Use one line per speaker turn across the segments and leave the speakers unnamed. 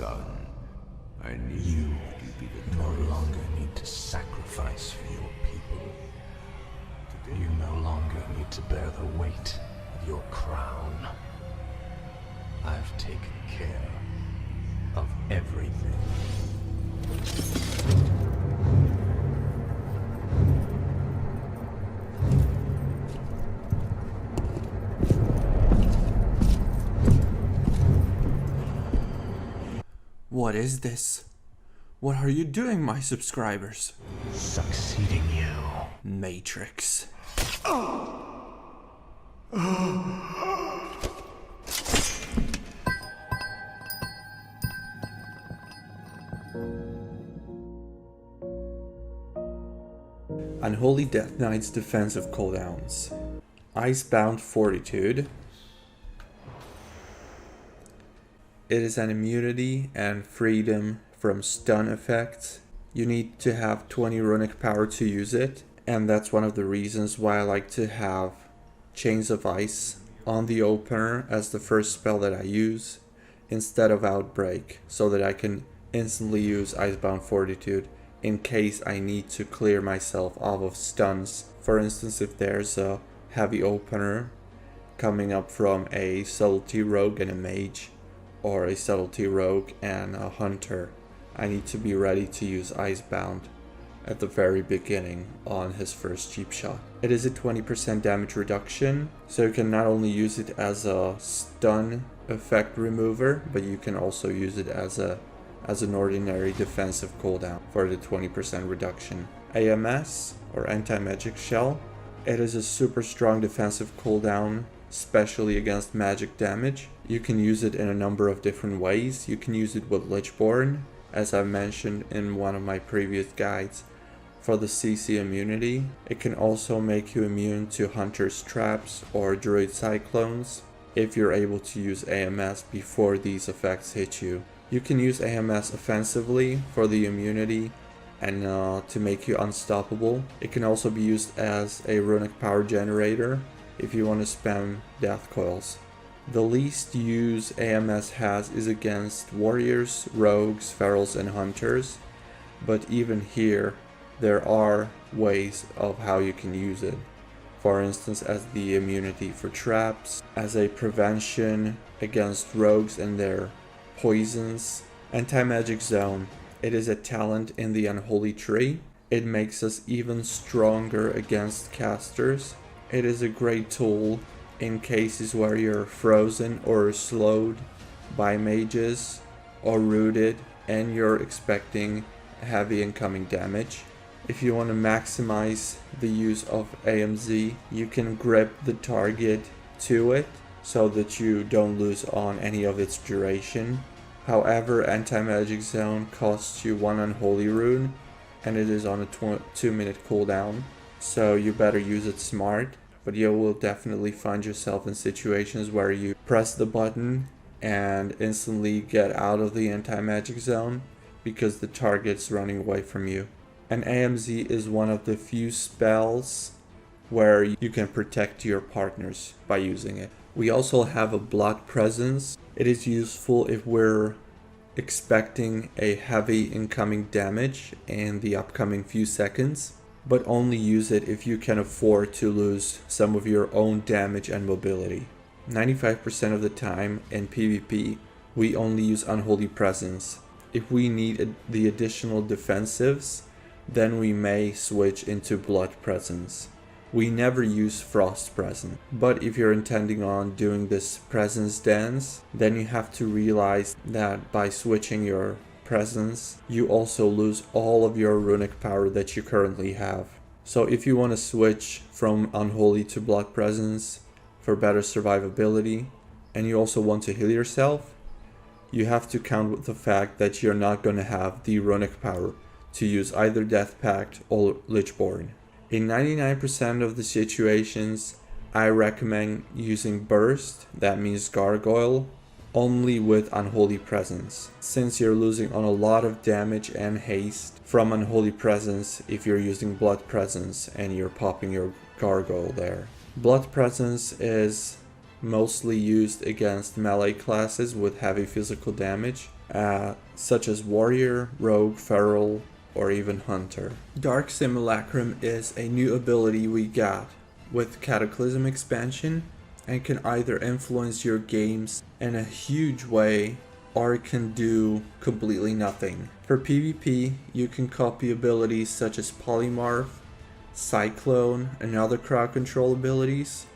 son. I need you to be the no longer need to sacrifice for your people. You no longer need to bear the weight of your crown. I've taken care of everything.
What is this? What are you doing, my subscribers?
Succeeding you.
Meytrix. Unholy Death Knight's defensive cooldowns. Icebound Fortitude. It is an immunity and freedom from stun effects. You need to have 20 runic power to use it, and that's one of the reasons why I like to have Chains of Ice on the opener as the first spell that I use instead of Outbreak, so that I can instantly use Icebound Fortitude in case I need to clear myself off of stuns. For instance, if there's a heavy opener coming up from a subtlety rogue and a mage, or a subtlety rogue and a hunter, I need to be ready to use Icebound at the very beginning on his first cheap shot. It is a 20% damage reduction, so you can not only use it as a stun effect remover, but you can also use it as an ordinary defensive cooldown for the 20% reduction. AMS, or Anti-Magic Shell. It is a super strong defensive cooldown, especially against magic damage. You can use it in a number of different ways. You can use it with Lichborn, as I mentioned in one of my previous guides, for the CC immunity. It can also make you immune to Hunter's Traps or Druid Cyclones if you're able to use AMS before these effects hit you. You can use AMS offensively for the immunity and to make you unstoppable. It can also be used as a runic power generator if you want to spam death coils. The least use AMS has is against warriors, rogues, ferals, and hunters, but even here there are ways of how you can use it. For instance, as the immunity for traps, as a prevention against rogues and their poisons. Anti-Magic Zone. It is a talent in the Unholy Tree. It makes us even stronger against casters. It is a great tool in cases where you're frozen or slowed by mages or rooted and you're expecting heavy incoming damage. If you want to maximize the use of AMZ, you can grip the target to it so that you don't lose on any of its duration. However, Anti-Magic Zone costs you 1 Unholy Rune and it is on a 2-minute cooldown, so you better use it smart. But you will definitely find yourself in situations where you press the button and instantly get out of the Anti-Magic Zone because the target's running away from you. And AMZ is one of the few spells where you can protect your partners by using it. We also have a Blood Presence. It is useful if we're expecting a heavy incoming damage in the upcoming few seconds, but only use it if you can afford to lose some of your own damage and mobility. 95% of the time in PvP, we only use Unholy Presence. If we need the additional defensives, then we may switch into Blood Presence. We never use Frost Presence, but if you're intending on doing this Presence dance, then you have to realize that by switching your Presence, you also lose all of your runic power that you currently have. So if you want to switch from Unholy to Blood Presence for better survivability, and you also want to heal yourself, you have to count with the fact that you're not going to have the runic power to use either Death Pact or Lichborn. In 99% of the situations, I recommend using Burst, that means Gargoyle, only with Unholy Presence, since you're losing on a lot of damage and haste from Unholy Presence if you're using Blood Presence and you're popping your Gargoyle there. Blood Presence is mostly used against melee classes with heavy physical damage, such as warrior, rogue, feral, or even hunter. Dark Simulacrum is a new ability we got with Cataclysm expansion and can either influence your games in a huge way or it can do completely nothing. For PvP, you can copy abilities such as Polymorph, Cyclone, and other crowd control abilities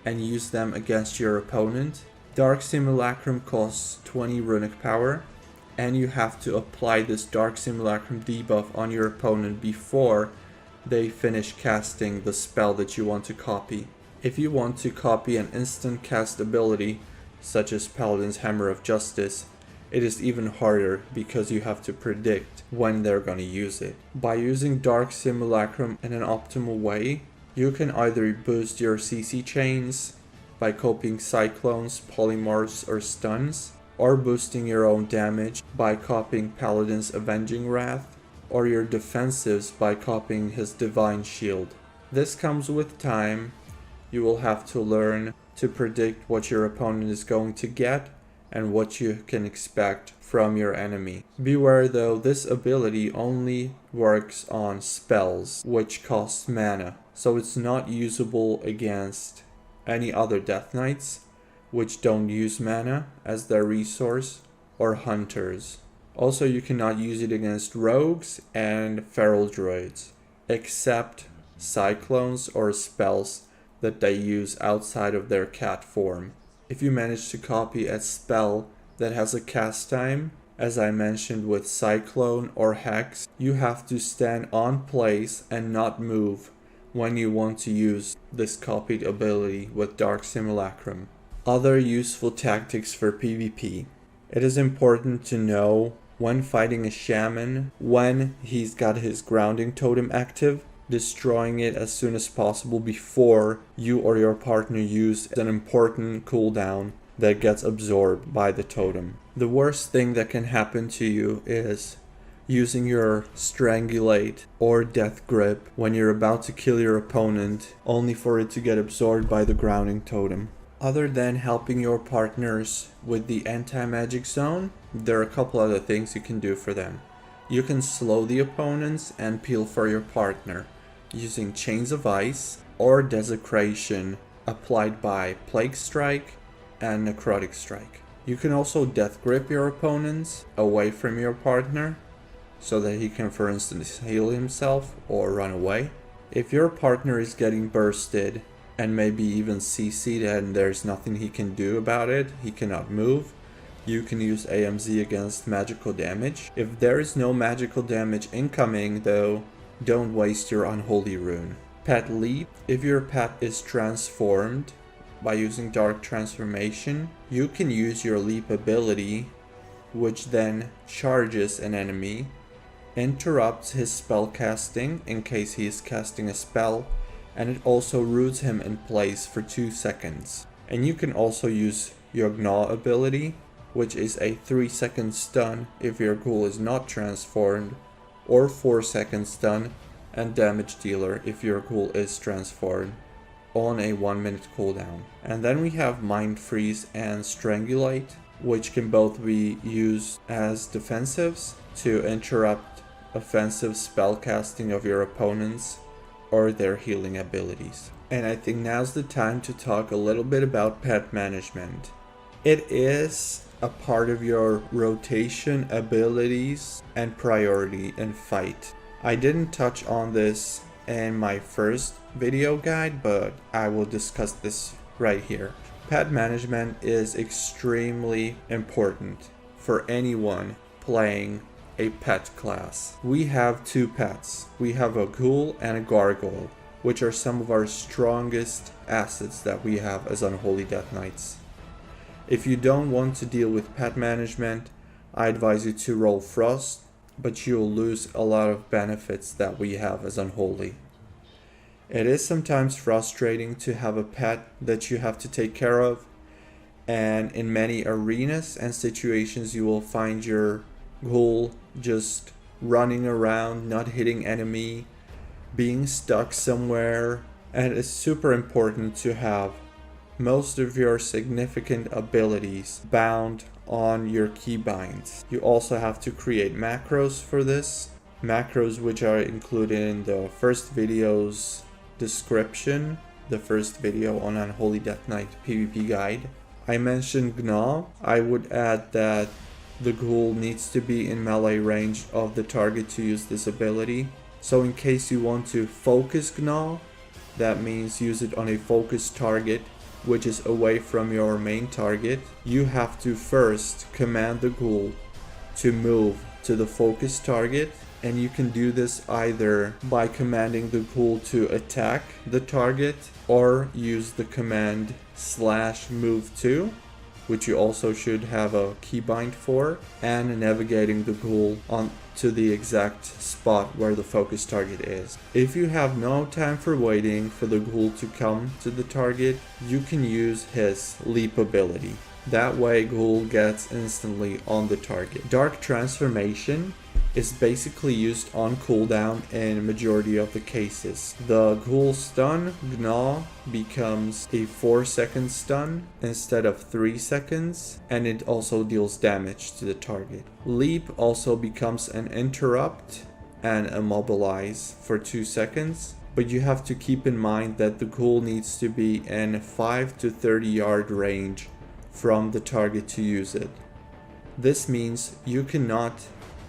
and use them against your opponent. Dark Simulacrum costs 20 runic power, and you have to apply this Dark Simulacrum debuff on your opponent before they finish casting the spell that you want to copy. If you want to copy an instant cast ability, such as Paladin's Hammer of Justice, it is even harder because you have to predict when they're gonna use it. By using Dark Simulacrum in an optimal way, you can either boost your CC chains by copying Cyclones, Polymorphs, or Stuns, or boosting your own damage by copying Paladin's Avenging Wrath, or your defensives by copying his Divine Shield. This comes with time. You will have to learn to predict what your opponent is going to get and what you can expect from your enemy. Beware though, this ability only works on spells which cost mana, so it's not usable against any other Death Knights which don't use mana as their resource, or hunters. Also, you cannot use it against rogues and feral druids, except cyclones or spells that they use outside of their cat form. If you manage to copy a spell that has a cast time, as I mentioned with Cyclone or Hex, you have to stand on place and not move when you want to use this copied ability with Dark Simulacrum. Other useful tactics for PvP. It is important to know when fighting a shaman, when he's got his grounding totem active, destroying it as soon as possible before you or your partner use an important cooldown that gets absorbed by the totem. The worst thing that can happen to you is using your Strangulate or Death Grip when you're about to kill your opponent, only for it to get absorbed by the grounding totem. Other than helping your partners with the anti-magic zone, there are a couple other things you can do for them. You can slow the opponents and peel for your partner using Chains of Ice or Desecration applied by Plague Strike and Necrotic Strike. You can also Death Grip your opponents away from your partner so that he can, for instance, heal himself or run away. If your partner is getting bursted and maybe even CC'd and there's nothing he can do about it, he cannot move, you can use AMZ against magical damage. If there is no magical damage incoming though, don't waste your Unholy Rune. Pet Leap. If your pet is transformed by using Dark Transformation, you can use your Leap ability, which then charges an enemy, interrupts his spell casting in case he is casting a spell, and it also roots him in place for 2 seconds. And you can also use your Gnaw ability, which is a 3-second stun if your ghoul is not transformed, or 4-second stun and damage dealer if your ghoul is transformed, on a 1-minute cooldown. And then we have Mind Freeze and Strangulate, which can both be used as defensives to interrupt offensive spell casting of your opponents or their healing abilities. And I think now's the time to talk a little bit about pet management. It is a part of your rotation abilities and priority in fight. I didn't touch on this in my first video guide, but I will discuss this right here. Pet management is extremely important for anyone playing a pet class. We have 2 pets. We have a ghoul and a gargoyle, which are some of our strongest assets that we have as Unholy Death Knights. If you don't want to deal with pet management, I advise you to roll Frost, but you'll lose a lot of benefits that we have as Unholy. It is sometimes frustrating to have a pet that you have to take care of, and in many arenas and situations you will find your ghoul just running around, not hitting enemy, being stuck somewhere, and it's super important to have most of your significant abilities bound on your keybinds. You also have to create macros for this. Macros which are included in the first video's description, the first video on Unholy Death Knight PvP guide. I mentioned Gnaw. I would add that the ghoul needs to be in melee range of the target to use this ability. So in case you want to focus Gnaw, that means use it on a focused target which is away from your main target. You have to first command the ghoul to move to the focused target, and you can do this either by commanding the ghoul to attack the target or use the command /move to, which you also should have a keybind for, and navigating the ghoul on to the exact spot where the focus target is. If you have no time for waiting for the ghoul to come to the target, you can use his leap ability. That way ghoul gets instantly on the target. Dark Transformation is basically used on cooldown in majority of the cases. The ghoul stun, Gnaw, becomes a 4-second stun instead of 3 seconds, and it also deals damage to the target. Leap also becomes an interrupt and immobilize for 2 seconds, but you have to keep in mind that the ghoul needs to be in 5 to 30 yard range from the target to use it. This means you cannot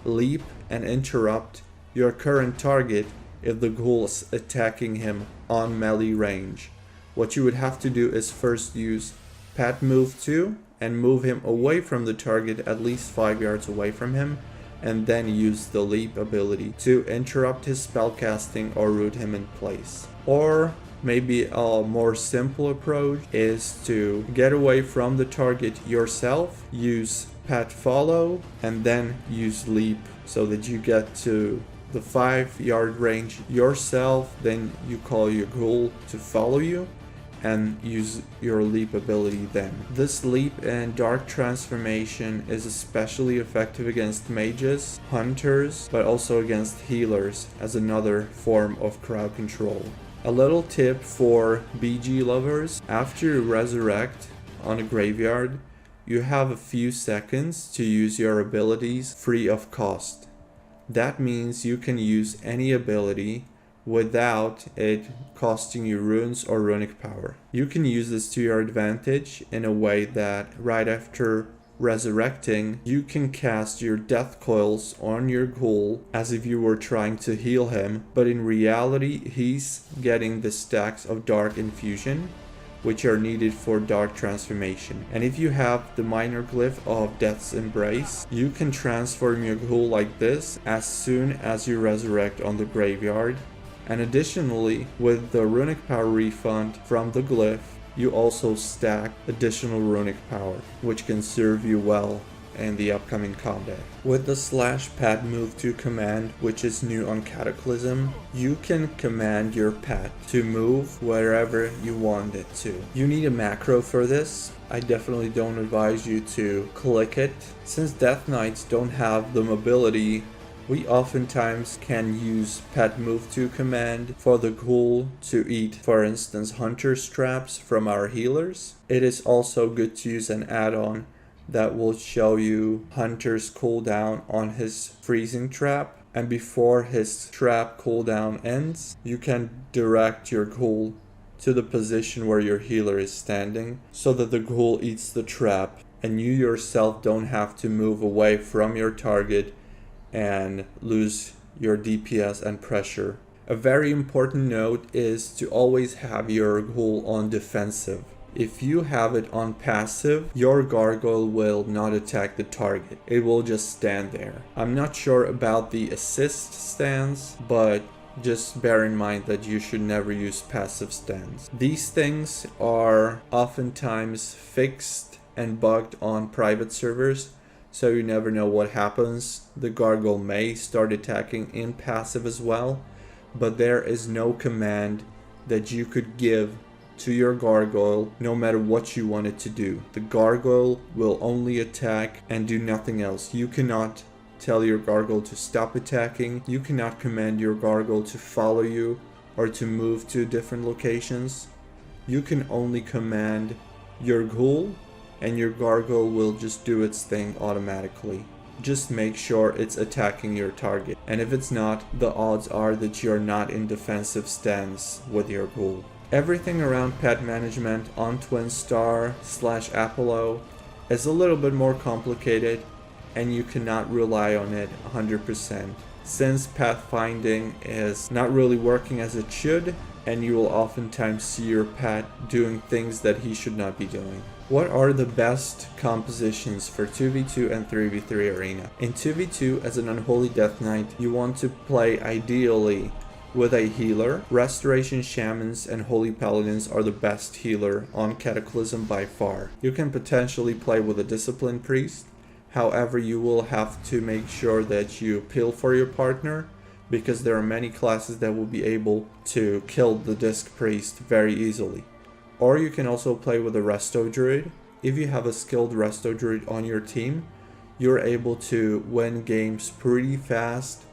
leap and interrupt your current target if the ghoul is attacking him on melee range. What you would have to do is first use pat move to and move him away from the target at least 5 yards away from him, and then use the leap ability to interrupt his spellcasting or root him in place. Or maybe a more simple approach is to get away from the target yourself, use pat follow, and then use leap so that you get to the 5 yard range yourself. Then you call your ghoul to follow you and use your leap ability then. This leap and Dark Transformation is especially effective against mages, hunters, but also against healers as another form of crowd control. A little tip for BG lovers: after you resurrect on a graveyard, you have a few seconds to use your abilities free of cost. That means you can use any ability without it costing you runes or runic power. You can use this to your advantage in a way that right after resurrecting, you can cast your death coils on your ghoul as if you were trying to heal him, but in reality he's getting the stacks of dark infusion which are needed for Dark Transformation. And if you have the minor glyph of Death's Embrace, you can transform your ghoul like this as soon as you resurrect on the graveyard. And additionally, with the runic power refund from the glyph, you also stack additional runic power, which can serve you well in the upcoming combat. With the /pat move to command, which is new on Cataclysm, you can command your pet to move wherever you want it to. You need a macro for this. I definitely don't advise you to click it. Since Death Knights don't have the mobility, we oftentimes can use pet move to command for the ghoul to eat, for instance, hunter's traps from our healers. It is also good to use an add-on that will show you hunter's cooldown on his freezing trap, and before his trap cooldown ends, you can direct your ghoul to the position where your healer is standing so that the ghoul eats the trap and you yourself don't have to move away from your target and lose your DPS and pressure. A very important note is to always have your ghoul on defensive. If you have it on passive, your gargoyle will not attack the target. It will just stand there. I'm not sure about the assist stance, but just bear in mind that you should never use passive stance. These things are oftentimes fixed and bugged on private servers, so you never know what happens. The gargoyle may start attacking in passive as well, but there is no command that you could give to your gargoyle no matter what you want it to do. The gargoyle will only attack and do nothing else. You cannot tell your gargoyle to stop attacking. You cannot command your gargoyle to follow you or to move to different locations. You can only command your ghoul and your gargoyle will just do its thing automatically. Just make sure it's attacking your target, and if it's not, the odds are that you're not in defensive stance with your ghoul. Everything around pet management on Twinstar/Apollo is a little bit more complicated, and you cannot rely on it 100%, since pathfinding is not really working as it should, and you will oftentimes see your pet doing things that he should not be doing. What are the best compositions for 2v2 and 3v3 arena? In 2v2 as an Unholy Death Knight, you want to play ideally with a healer. Restoration Shamans and Holy Paladins are the best healer on Cataclysm by far. You can potentially play with a Discipline Priest, however you will have to make sure that you peel for your partner, because there are many classes that will be able to kill the Disc Priest very easily. Or you can also play with a Resto Druid. If you have a skilled Resto Druid on your team, you're able to win games pretty fast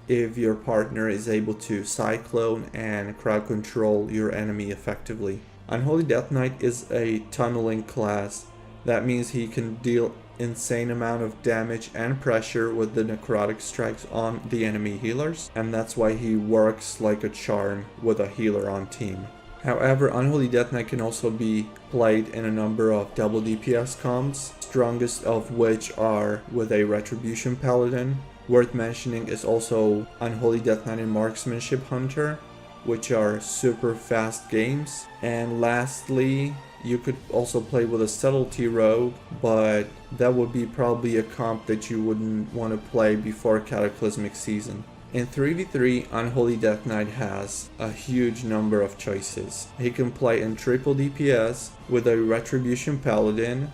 if your partner is able to cyclone and crowd control your enemy effectively. Unholy Death Knight is a tunneling class. That means he can deal insane amount of damage and pressure with the necrotic strikes on the enemy healers, and that's why he works like a charm with a healer on team. However, Unholy Death Knight can also be played in a number of double DPS comps, strongest of which are with a Retribution Paladin. Worth mentioning is also Unholy Death Knight and Marksmanship Hunter, which are super fast games. And lastly, you could also play with a Subtlety Rogue, but that would be probably a comp that you wouldn't want to play before Cataclysmic season. In 3v3, Unholy Death Knight has a huge number of choices. He can play in triple DPS with a Retribution Paladin,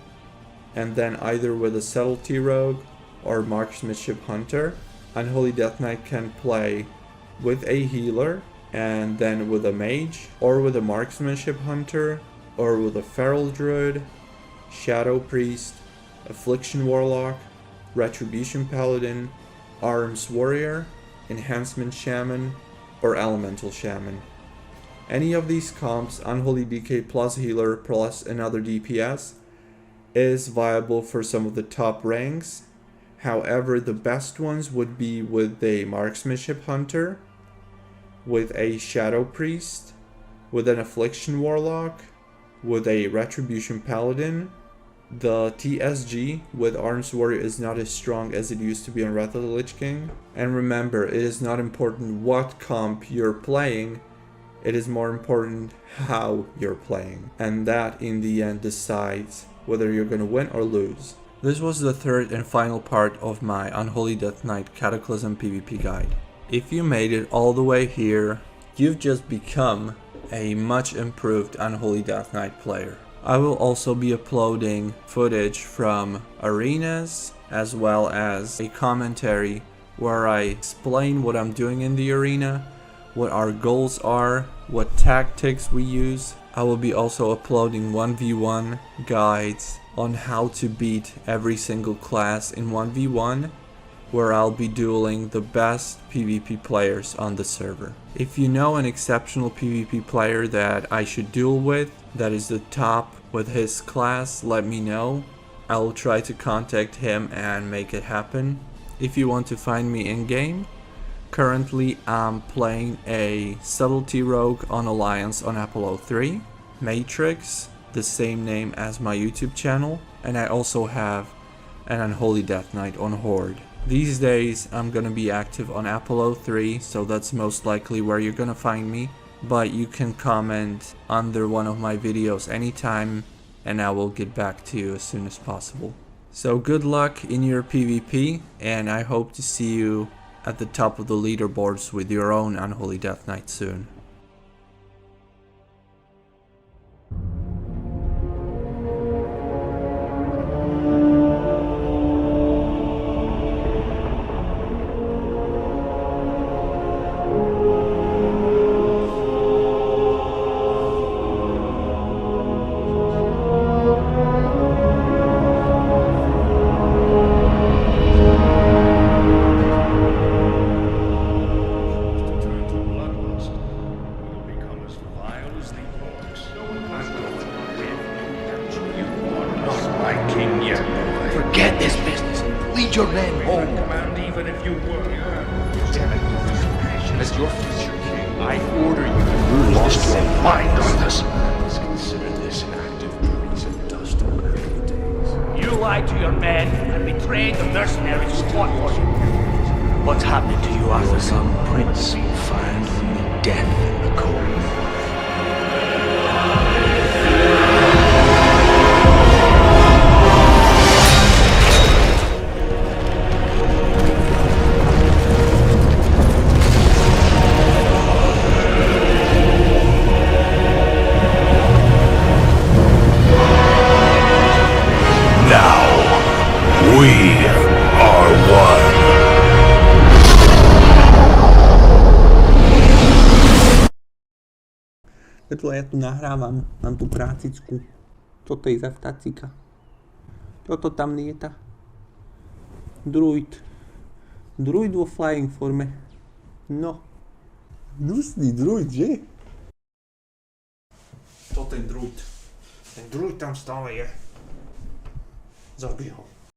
and then either with a Subtlety Rogue or Marksmanship Hunter. Unholy Death Knight can play with a healer, and then with a mage, or with a Marksmanship Hunter, or with a Feral Druid, Shadow Priest, Affliction Warlock, Retribution Paladin, Arms Warrior, Enhancement Shaman, or Elemental Shaman. Any of these comps, Unholy DK plus healer plus another DPS, is viable for some of the top ranks. However, the best ones would be with a Marksmanship Hunter, with a Shadow Priest, with an Affliction Warlock, with a Retribution Paladin. The TSG with Arms Warrior is not as strong as it used to be on Wrath of the Lich King. And remember, it is not important what comp you're playing, it is more important how you're playing. And that in the end decides whether you're gonna win or lose. This was the third and final part of my Unholy Death Knight Cataclysm PvP guide. If you made it all the way here, you've just become a much improved Unholy Death Knight player. I will also be uploading footage from arenas as well as a commentary where I explain what I'm doing in the arena, what our goals are, what tactics we use. I will be also uploading 1v1 guides on how to beat every single class in 1v1, where I'll be dueling the best PvP players on the server. If you know an exceptional PvP player that I should duel with, that is the top with his class, let me know. I will try to contact him and make it happen. If you want to find me in game, currently I'm playing a Subtlety Rogue on Alliance on Apollo 3, Meytrix, the same name as my YouTube channel, and I also have an Unholy Death Knight on Horde. These days I'm gonna be active on Apollo 3, so that's most likely where you're gonna find me, but you can comment under one of my videos anytime and I will get back to you as soon as possible. So good luck in your PvP, and I hope to see you at the top of the leaderboards with your own Unholy Death Knight soon.
You were.
Damn it, Lucas. As your future king, I order you to lose lost your mind on this.
Let's consider this an act of treason dust on early days.
You lied to your men and betrayed the mercenaries who fought for you. What's happening to you, Arthur?
Some prince will find only death in the cold.
Preto ja tu nahrávam, mám tu prácičku. Toto je za vtácika. Toto tam lieta. Druid. Druid vo flying forme. No. Dusný druid, že? To ten druid. Ten druid tam stále je. Zabij ho.